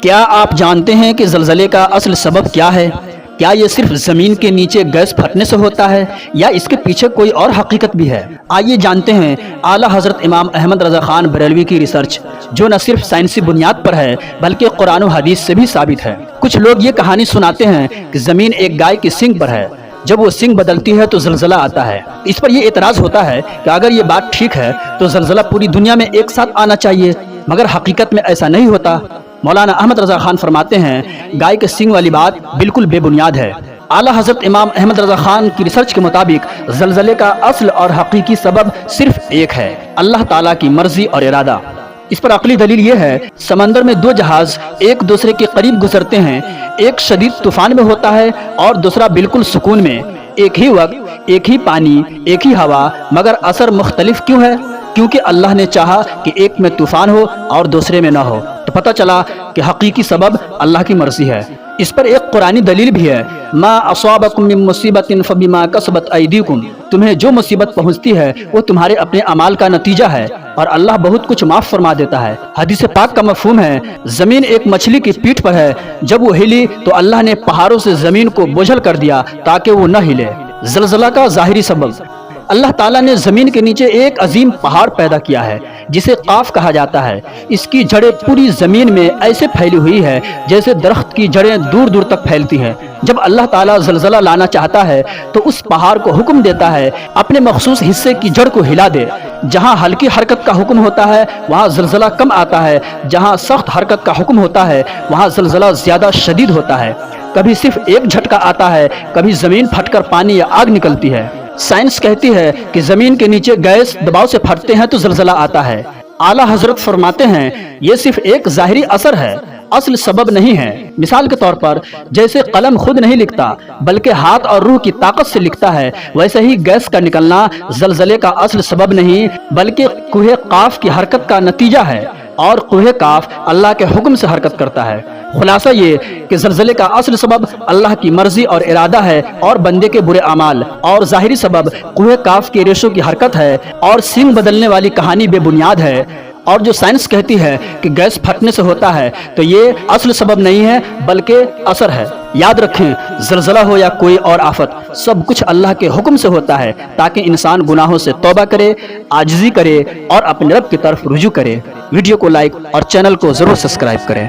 کیا آپ جانتے ہیں کہ زلزلے کا اصل سبب کیا ہے؟ کیا یہ صرف زمین کے نیچے گیس پھٹنے سے ہوتا ہے یا اس کے پیچھے کوئی اور حقیقت بھی ہے؟ آئیے جانتے ہیں اعلیٰ حضرت امام احمد رضا خان بریلوی کی ریسرچ، جو نہ صرف سائنسی بنیاد پر ہے بلکہ قرآن و حدیث سے بھی ثابت ہے۔ کچھ لوگ یہ کہانی سناتے ہیں کہ زمین ایک گائے کی سینگ پر ہے، جب وہ سینگ بدلتی ہے تو زلزلہ آتا ہے۔ اس پر یہ اعتراض ہوتا ہے کہ اگر یہ بات ٹھیک ہے تو زلزلہ پوری دنیا میں ایک ساتھ آنا چاہیے، مگر حقیقت میں ایسا نہیں ہوتا۔ مولانا احمد رضا خان فرماتے ہیں گائے کے سینگ والی بات بالکل بے بنیاد ہے۔ اعلیٰ حضرت امام احمد رضا خان کی ریسرچ کے مطابق زلزلے کا اصل اور حقیقی سبب صرف ایک ہے، اللہ تعالیٰ کی مرضی اور ارادہ۔ اس پر عقلی دلیل یہ ہے، سمندر میں دو جہاز ایک دوسرے کے قریب گزرتے ہیں، ایک شدید طوفان میں ہوتا ہے اور دوسرا بالکل سکون میں، ایک ہی وقت، ایک ہی پانی، ایک ہی ہوا، مگر اثر مختلف کیوں ہے؟ کیونکہ اللہ نے چاہا کہ ایک میں طوفان ہو اور دوسرے میں نہ ہو۔ تو پتہ چلا کہ حقیقی سبب اللہ کی مرضی ہے۔ اس پر ایک قرآنی دلیل بھی ہے، ما اصابکم من مصیبت فبما کسبت ایدیکم، تمہیں جو مصیبت پہنچتی ہے وہ تمہارے اپنے اعمال کا نتیجہ ہے اور اللہ بہت کچھ معاف فرما دیتا ہے۔ حدیث پاک کا مفہوم ہے، زمین ایک مچھلی کی پیٹھ پر ہے، جب وہ ہلی تو اللہ نے پہاڑوں سے زمین کو بوجھل کر دیا تاکہ وہ نہ ہلے۔ زلزلہ کا ظاہری سبب، اللہ تعالیٰ نے زمین کے نیچے ایک عظیم پہاڑ پیدا کیا ہے جسے قاف کہا جاتا ہے۔ اس کی جڑیں پوری زمین میں ایسے پھیلی ہوئی ہے جیسے درخت کی جڑیں دور دور تک پھیلتی ہیں۔ جب اللہ تعالیٰ زلزلہ لانا چاہتا ہے تو اس پہاڑ کو حکم دیتا ہے اپنے مخصوص حصے کی جڑ کو ہلا دے۔ جہاں ہلکی حرکت کا حکم ہوتا ہے وہاں زلزلہ کم آتا ہے، جہاں سخت حرکت کا حکم ہوتا ہے وہاں زلزلہ زیادہ شدید ہوتا ہے۔ کبھی صرف ایک جھٹکا آتا ہے، کبھی زمین پھٹ کر پانی یا آگ نکلتی ہے۔ سائنس کہتی ہے کہ زمین کے نیچے گیس دباؤ سے پھٹتے ہیں تو زلزلہ آتا ہے۔ اعلیٰ حضرت فرماتے ہیں یہ صرف ایک ظاہری اثر ہے، اصل سبب نہیں ہے۔ مثال کے طور پر جیسے قلم خود نہیں لکھتا بلکہ ہاتھ اور روح کی طاقت سے لکھتا ہے، ویسے ہی گیس کا نکلنا زلزلے کا اصل سبب نہیں بلکہ کوہ قاف کی حرکت کا نتیجہ ہے، اور کوہ قاف اللہ کے حکم سے حرکت کرتا ہے۔ خلاصہ یہ کہ زلزلے کا اصل سبب اللہ کی مرضی اور ارادہ ہے اور بندے کے برے اعمال، اور ظاہری سبب کوہ قاف کے ریشوں کی حرکت ہے اور سینگ بدلنے والی کہانی بے بنیاد ہے۔ اور جو سائنس کہتی ہے کہ گیس پھٹنے سے ہوتا ہے تو یہ اصل سبب نہیں ہے بلکہ اثر ہے۔ یاد رکھیں، زلزلہ ہو یا کوئی اور آفت، سب کچھ اللہ کے حکم سے ہوتا ہے تاکہ انسان گناہوں سے توبہ کرے، عاجزی کرے اور اپنے رب کی طرف رجوع کرے۔ ویڈیو کو لائک اور چینل کو ضرور سبسکرائب کریں۔